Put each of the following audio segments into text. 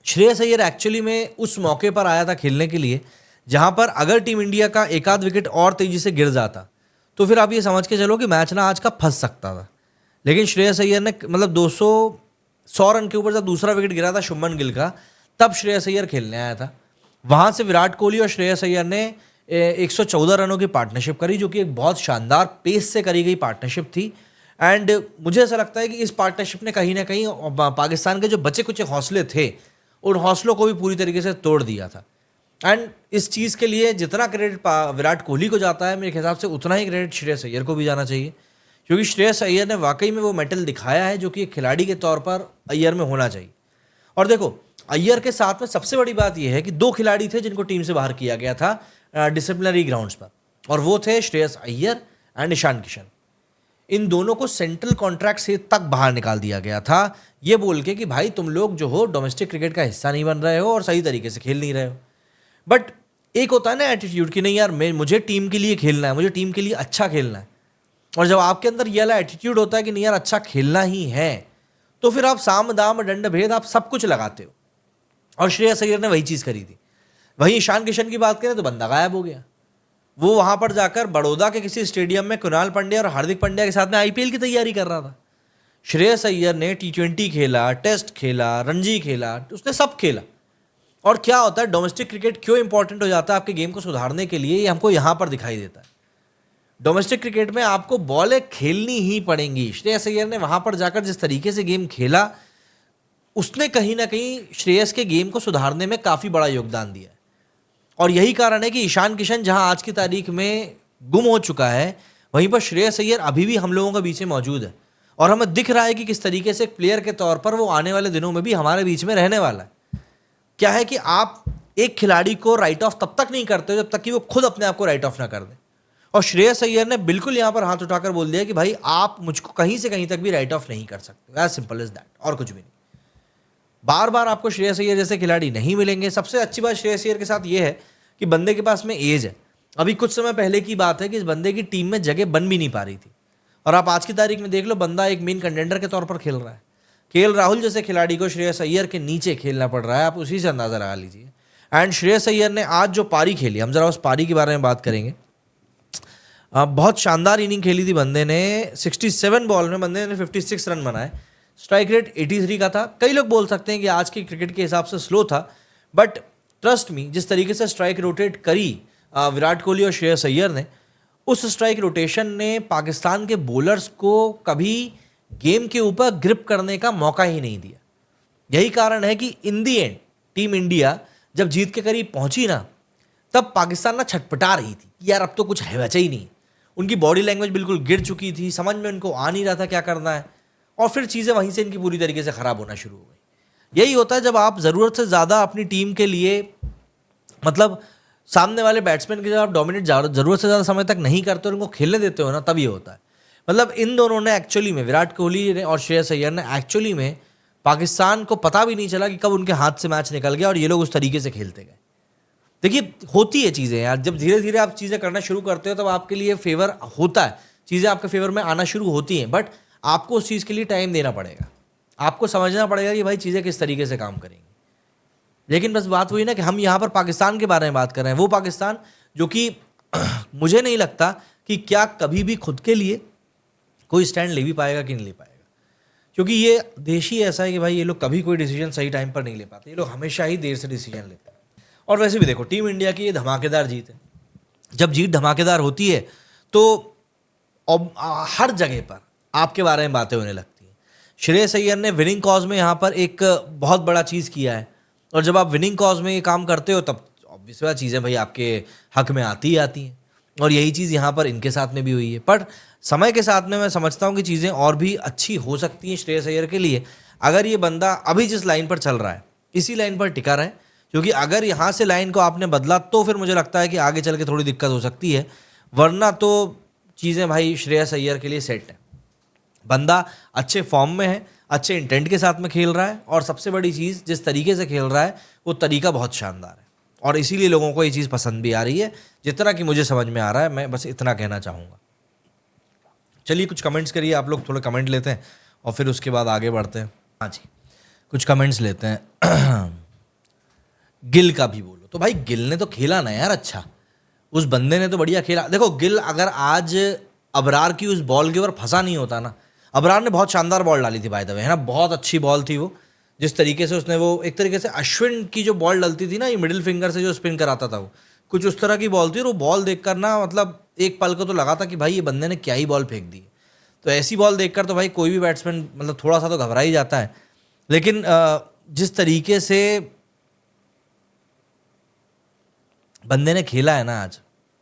Shreyas Iyer actually में उस मौके पर आया था खेलने के लिए जहां पर अगर टीम इंडिया का एक आध विकेट और तेजी से गिर जाता तो फिर आप ये समझ के चलो कि मैच ना आज का फंस सकता था। लेकिन श्रेयस अय्यर ने मतलब 100 रन के ऊपर जब दूसरा विकेट गिरा था शुभमन गिल का, तब श्रेयस अय्यर खेलने आया था। वहां से विराट कोहली और श्रेयस अय्यर ने 114 रनों की पार्टनरशिप करी, जो कि एक बहुत शानदार पेस से करी गई पार्टनरशिप थी। एंड मुझे ऐसा लगता है कि इस पार्टनरशिप ने कहीं ना कहीं पाकिस्तान के जो बचे कुछ हौसले थे उन हौसलों को भी पूरी तरीके से तोड़ दिया था। एंड इस चीज़ के लिए जितना क्रेडिट विराट कोहली को जाता है, मेरे हिसाब से उतना ही क्रेडिट श्रेयस अय्यर को भी जाना चाहिए, क्योंकि श्रेयस अय्यर ने वाकई में वो मेटल दिखाया है जो कि एक खिलाड़ी के तौर पर अय्यर में होना चाहिए। और देखो, अय्यर के साथ में सबसे बड़ी बात यह है कि 2 खिलाड़ी थे जिनको टीम से बाहर किया गया था डिसिप्लिनरी ग्राउंड्स पर, और वो थे श्रेयस अय्यर एंड ईशान किशन। इन दोनों को सेंट्रल कॉन्ट्रैक्ट से तक बाहर निकाल दिया गया था, ये बोल के कि भाई तुम लोग जो हो डोमेस्टिक क्रिकेट का हिस्सा नहीं बन रहे हो और सही तरीके से खेल नहीं रहे हो। बट एक होता है ना एटीट्यूड कि नहीं यार, मुझे टीम के लिए खेलना है, मुझे टीम के लिए अच्छा खेलना है। और जब आपके अंदर ये वाला एटीट्यूड होता है कि नहीं यार अच्छा खेलना ही है, तो फिर आप साम दाम दंड भेद आप सब कुछ लगाते हो। और श्रेयस अय्यर ने वही चीज़ करी थी। वहीं ईशान किशन की बात करें तो बंदा गायब हो गया। वो वहां पर जाकर बड़ौदा के किसी स्टेडियम में कुणाल पांड्या और हार्दिक पांड्या के साथ में आईपीएल की तैयारी कर रहा था। श्रेयस अय्यर ने T20 खेला, टेस्ट खेला, रणजी खेला, उसने सब खेला। और क्या होता है, डोमेस्टिक क्रिकेट क्यों इंपॉर्टेंट हो जाता है आपके गेम को सुधारने के लिए, ये हमको यहां पर दिखाई देता है। डोमेस्टिक क्रिकेट में आपको बॉलें खेलनी ही पड़ेंगी। श्रेयस अय्यर ने वहां पर जाकर जिस तरीके से गेम खेला, उसने कहीं ना कहीं श्रेयस के गेम को सुधारने में काफी बड़ा योगदान दिया है। और यही कारण है कि ईशान किशन जहां आज की तारीख में गुम हो चुका है, वहीं पर श्रेयस अय्यर अभी भी हम लोगों के बीच में मौजूद है। और हमें दिख रहा है कि किस तरीके से एक प्लेयर के तौर पर वो आने वाले दिनों में भी हमारे बीच में रहने वाला है। क्या है कि आप एक खिलाड़ी को राइट ऑफ तब तक नहीं करते जब तक कि वो खुद अपने आप को राइट ऑफ ना कर दे। और श्रेयस अय्यर ने बिल्कुल यहां पर हाथ उठाकर बोल दिया कि भाई आप मुझको कहीं से कहीं तक भी राइट ऑफ नहीं कर सकते। एज सिंपल एज दैट, और कुछ भी नहीं। बार बार आपको श्रेयस अय्यर जैसे खिलाड़ी नहीं मिलेंगे। सबसे अच्छी बात श्रेयस अय्यर के साथ ये है कि बंदे के पास में एज है। अभी कुछ समय पहले की बात है कि इस बंदे की टीम में जगह बन भी नहीं पा रही थी, और आप आज की तारीख में देख लो, बंदा एक मेन कंटेंडर के तौर पर खेल रहा है। केएल राहुल जैसे खिलाड़ी को श्रेयस अय्यर के नीचे खेलना पड़ रहा है, आप उसी से अंदाजा लगा लीजिए। एंड श्रेयस अय्यर ने आज जो पारी खेली, हम जरा उस पारी के बारे में बात करेंगे। बहुत शानदार इनिंग खेली थी बंदे ने। 67 बॉल में बंदे ने 56 रन बनाए। स्ट्राइक रेट 83 का था। कई लोग बोल सकते हैं कि आज के क्रिकेट के हिसाब से स्लो था, बट ट्रस्ट मी, जिस तरीके से स्ट्राइक रोटेट करी विराट कोहली और श्रेयस अय्यर ने, उस स्ट्राइक रोटेशन ने पाकिस्तान के बॉलर्स को कभी गेम के ऊपर ग्रिप करने का मौका ही नहीं दिया। यही कारण है कि इन दी एंड टीम इंडिया जब जीत के करीब पहुंची ना, तब पाकिस्तान ना छटपटा रही थी कि यार अब तो कुछ है बचा ही नहीं। उनकी बॉडी लैंग्वेज बिल्कुल गिर चुकी थी, समझ में उनको आ नहीं रहा था क्या करना है, और फिर चीज़ें वहीं से इनकी पूरी तरीके से ख़राब होना शुरू हो गई। यही होता है जब आप ज़रूरत से ज़्यादा अपनी टीम के लिए, मतलब सामने वाले बैट्समैन के जब आप डोमिनेट ज़रूरत से ज़्यादा समय तक नहीं करते और उनको खेलने देते हो ना, तब ये होता है। मतलब इन दोनों ने एक्चुअली में, विराट कोहली ने और श्रेयस अय्यर ने एक्चुअली में, पाकिस्तान को पता भी नहीं चला कि कब उनके हाथ से मैच निकल गया और ये लोग उस तरीके से खेलते गए। देखिए, होती है चीज़ें यार, जब धीरे धीरे आप चीज़ें करना शुरू करते हो तब आपके लिए फेवर होता है, चीज़ें आपके फेवर में आना शुरू होती हैं, बट आपको उस चीज़ के लिए टाइम देना पड़ेगा। आपको समझना पड़ेगा कि भाई चीज़ें किस तरीके से काम करेंगी। लेकिन बस बात वही ना कि हम यहाँ पर पाकिस्तान के बारे में बात कर रहे हैं, वो पाकिस्तान जो कि मुझे नहीं लगता कि क्या कभी भी खुद के लिए कोई स्टैंड ले भी पाएगा कि नहीं ले पाएगा, क्योंकि ये देश ही ऐसा है कि भाई ये लोग कभी कोई डिसीजन सही टाइम पर नहीं ले पाते। ये लोग हमेशा ही देर से डिसीजन लेते हैं। और वैसे भी देखो, टीम इंडिया की ये धमाकेदार जीत है। जब जीत धमाकेदार होती है तो हर जगह पर आपके बारे में बातें होने लगती हैं। श्रेयस अय्यर ने विनिंग कॉज में यहाँ पर एक बहुत बड़ा चीज़ किया है, और जब आप विनिंग कॉज में ये काम करते हो तब ऑब्वियस बात चीज़ें भाई आपके हक में आती ही आती हैं, और यही चीज़ यहाँ पर इनके साथ में भी हुई है। पर समय के साथ में मैं समझता हूँ कि चीज़ें और भी अच्छी हो सकती हैं श्रेयस अय्यर के लिए, अगर ये बंदा अभी जिस लाइन पर चल रहा है इसी लाइन पर टिका रहे। क्योंकि अगर यहाँ से लाइन को आपने बदला तो फिर मुझे लगता है कि आगे चल के थोड़ी दिक्कत हो सकती है, वरना तो चीज़ें भाई श्रेयस अय्यर के लिए सेट है। बंदा अच्छे फॉर्म में है, अच्छे इंटेंट के साथ में खेल रहा है, और सबसे बड़ी चीज़ जिस तरीके से खेल रहा है वो तरीका बहुत शानदार है, और इसीलिए लोगों को ये चीज़ पसंद भी आ रही है, जितना कि मुझे समझ में आ रहा है। मैं बस इतना कहना चाहूँगा। चलिए कुछ कमेंट्स करिए आप लोग, थोड़े कमेंट लेते हैं और फिर उसके बाद आगे बढ़ते हैं। हाँ जी, कुछ कमेंट्स लेते हैं। गिल का भी बोलो, तो भाई गिल ने तो खेला ना यार अच्छा, उस बंदे ने तो बढ़िया खेला। देखो गिल अगर आज अबरार की उस बॉल के ऊपर फंसा नहीं होता ना, अबरार ने बहुत शानदार बॉल डाली थी बाय द वे, है ना, बहुत अच्छी बॉल थी वो। जिस तरीके से उसने वो, एक तरीके से अश्विन की जो बॉल डलती थी ना, ये मिडिल फिंगर से जो स्पिन कराता था, वो कुछ उस तरह की बॉल थी। और वो बॉल देखकर ना मतलब एक पल को तो लगा था कि भाई ये बंदे ने क्या ही बॉल फेंक दी है। तो ऐसी बॉल देखकर तो भाई कोई भी बैट्समैन मतलब थोड़ा सा तो घबरा ही जाता है। लेकिन जिस तरीके से बंदे ने खेला है ना आज,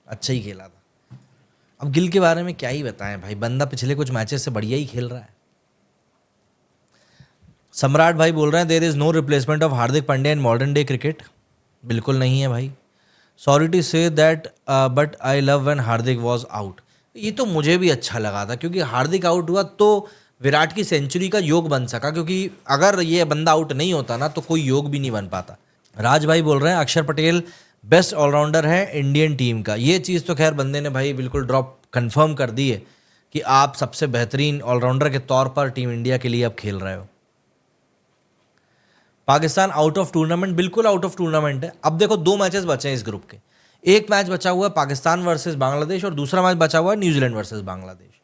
अच्छा ही खेला था। अब गिल के बारे में क्या ही बताएं भाई, बंदा पिछले कुछ मैचेस से बढ़िया ही खेल रहा है। सम्राट भाई बोल रहे हैं there is no replacement of Hardik Pandya in modern day cricket. बिल्कुल नहीं है भाई। Sorry to say that but I love when Hardik was out. ये तो मुझे भी अच्छा लगा था, क्योंकि हार्दिक आउट हुआ तो विराट की सेंचुरी का योग बन सका, क्योंकि अगर ये बंदा आउट नहीं होता ना तो कोई योग भी नहीं बन पाता। राज भाई बोल रहे हैं अक्षर पटेल बेस्ट ऑलराउंडर है इंडियन टीम का। ये चीज़ तो खैर बंदे ने भाई बिल्कुल ड्रॉप कंफर्म कर दी है कि आप सबसे बेहतरीन ऑलराउंडर के तौर पर टीम इंडिया के लिए अब खेल रहे हो। पाकिस्तान आउट ऑफ टूर्नामेंट, बिल्कुल आउट ऑफ टूर्नामेंट है। अब देखो 2 मैचेस बचे हैं इस ग्रुप के, एक मैच बचा हुआ है पाकिस्तान वर्सेस बांग्लादेश और दूसरा मैच बचा हुआ है न्यूजीलैंड वर्सेस बांग्लादेश।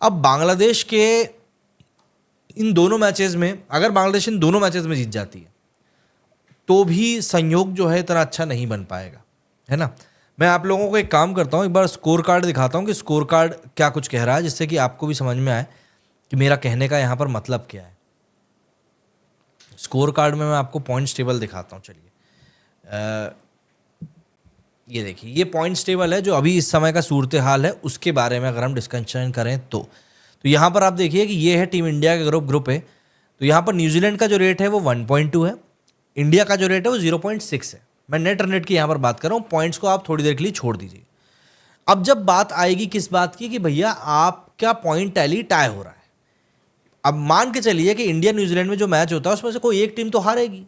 अब बांग्लादेश के इन दोनों मैचेस में, अगर बांग्लादेश इन दोनों मैचेस में जीत जाती है तो भी संयोग जो है इतना अच्छा नहीं बन पाएगा, है ना। मैं आप लोगों को एक काम करता हूँ, एक बार स्कोर कार्ड दिखाता हूँ कि स्कोर कार्ड क्या कुछ कह रहा है, जिससे कि आपको भी समझ में आए कि मेरा कहने का यहाँ पर मतलब क्या है। स्कोर कार्ड में मैं आपको पॉइंट्स टेबल दिखाता हूँ। चलिए ये देखिए, ये पॉइंट्स टेबल है जो अभी इस समय का सूरत हाल है, उसके बारे में अगर हम डिस्कशन करें तो यहाँ पर आप देखिए कि ये है टीम इंडिया का ग्रुप है। तो यहाँ पर न्यूजीलैंड का जो रेट है वो 1.2 है, इंडिया का जो रेट है वो 0.6 है। मैं नेट रन रेट की यहाँ पर बात कर रहा हूँ, पॉइंट्स को आप थोड़ी देर के लिए छोड़ दीजिए। अब जब बात आएगी किस बात की कि भैया आपका पॉइंट टैली टाई हो रहा है, अब मान के चलिए कि इंडिया न्यूजीलैंड में जो मैच होता है उसमें से कोई एक टीम तो हारेगी,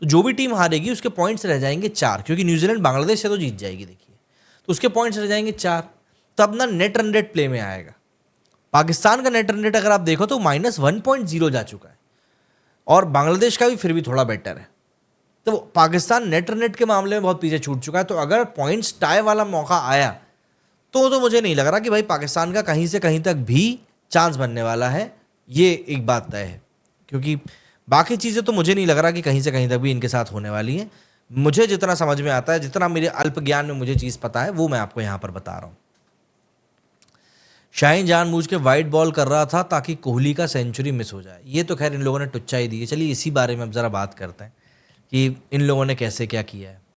तो जो भी टीम हारेगी उसके पॉइंट्स रह जाएंगे 4, क्योंकि न्यूजीलैंड बांग्लादेश से तो जीत जाएगी देखिए, तो उसके पॉइंट्स रह जाएंगे 4। तब ना नेट रन रेट प्ले में आएगा। पाकिस्तान का नेट रन रेट अगर आप देखो तो -1.0 जा चुका है, और बांग्लादेश का भी फिर भी थोड़ा बेटर है। तो पाकिस्तान नेट रन रेट के मामले में बहुत पीछे छूट चुका है। तो अगर पॉइंट्स टाई वाला मौका आया तो मुझे नहीं लग रहा कि भाई पाकिस्तान का कहीं से कहीं तक भी चांस बनने वाला है, ये एक बात तय है। क्योंकि बाकी चीज़ें तो मुझे नहीं लग रहा कि कहीं से कहीं तक भी इनके साथ होने वाली हैं। मुझे जितना समझ में आता है, जितना मेरे अल्प ज्ञान में मुझे चीज़ पता है, वो मैं आपको यहाँ पर बता रहा हूँ। शाहीन जानबूझ के वाइड बॉल कर रहा था ताकि कोहली का सेंचुरी मिस हो जाए। ये तो खैर इन लोगों ने टुच्चा ही दी है। चलिए इसी बारे में अब ज़रा बात करते हैं कि इन लोगों ने कैसे क्या किया है।